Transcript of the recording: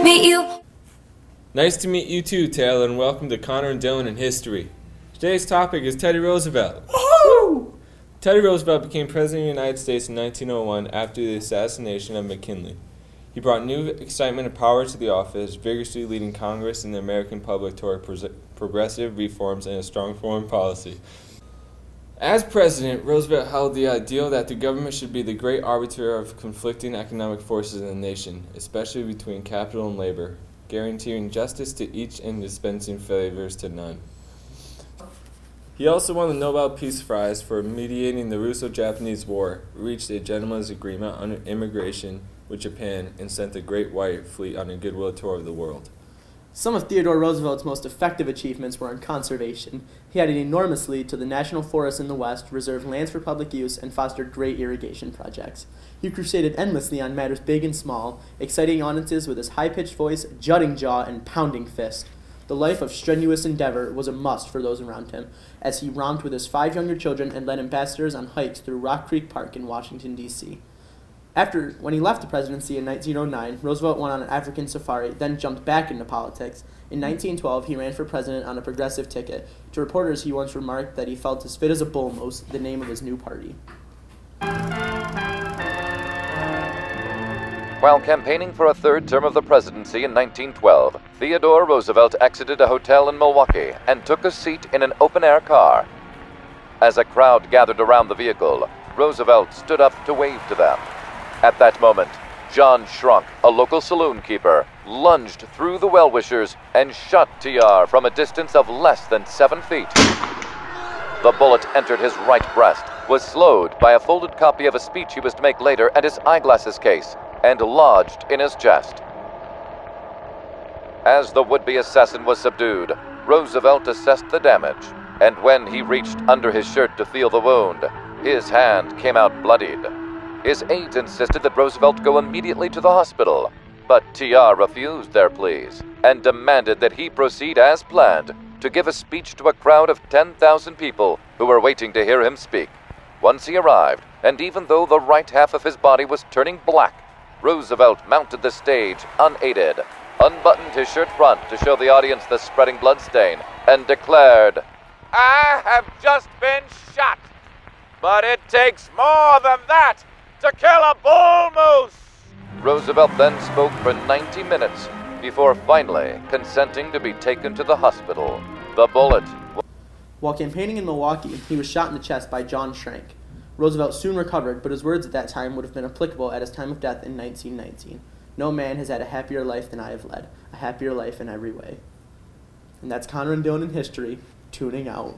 meet you. Nice to meet you too, Taylor, and welcome to Connor and Dylan in History. Today's topic is Teddy Roosevelt. Woohoo! Teddy Roosevelt became President of the United States in 1901 after the assassination of McKinley. He brought new excitement and power to the office, vigorously leading Congress and the American public toward progressive reforms and a strong foreign policy. As president, Roosevelt held the ideal that the government should be the great arbiter of conflicting economic forces in the nation, especially between capital and labor, guaranteeing justice to each and dispensing favors to none. He also won the Nobel Peace Prize for mediating the Russo-Japanese War, reached a gentleman's agreement on immigration with Japan, and sent the Great White Fleet on a goodwill tour of the world. Some of Theodore Roosevelt's most effective achievements were in conservation. He added enormously to the national forests in the West, reserved lands for public use, and fostered great irrigation projects. He crusaded endlessly on matters big and small, exciting audiences with his high-pitched voice, jutting jaw, and pounding fist. The life of strenuous endeavor was a must for those around him, as he romped with his 5 younger children and led ambassadors on hikes through Rock Creek Park in Washington, D.C. When he left the presidency in 1909, Roosevelt went on an African safari, then jumped back into politics. In 1912, he ran for president on a progressive ticket. To reporters, he once remarked that he felt as fit as a bull moose, the name of his new party. While campaigning for a third term of the presidency in 1912, Theodore Roosevelt exited a hotel in Milwaukee and took a seat in an open-air car. As a crowd gathered around the vehicle, Roosevelt stood up to wave to them. At that moment, John Shrunk, a local saloon keeper, lunged through the well-wishers and shot TR from a distance of less than 7 feet. The bullet entered his right breast, was slowed by a folded copy of a speech he was to make later and his eyeglasses case, and lodged in his chest. As the would-be assassin was subdued, Roosevelt assessed the damage, and when he reached under his shirt to feel the wound, his hand came out bloodied. His aides insisted that Roosevelt go immediately to the hospital, but TR refused their pleas and demanded that he proceed as planned to give a speech to a crowd of 10,000 people who were waiting to hear him speak. Once he arrived, and even though the right half of his body was turning black, Roosevelt mounted the stage unaided, unbuttoned his shirt front to show the audience the spreading blood stain, and declared, "I have just been shot, but it takes more than that to kill a bull moose!" Roosevelt then spoke for 90 minutes before finally consenting to be taken to the hospital. The bullet. While campaigning in Milwaukee, he was shot in the chest by John Shrunk. Roosevelt soon recovered, but his words at that time would have been applicable at his time of death in 1919. "No man has had a happier life than I have led, a happier life in every way." And that's Connor and Dylan in History, tuning out.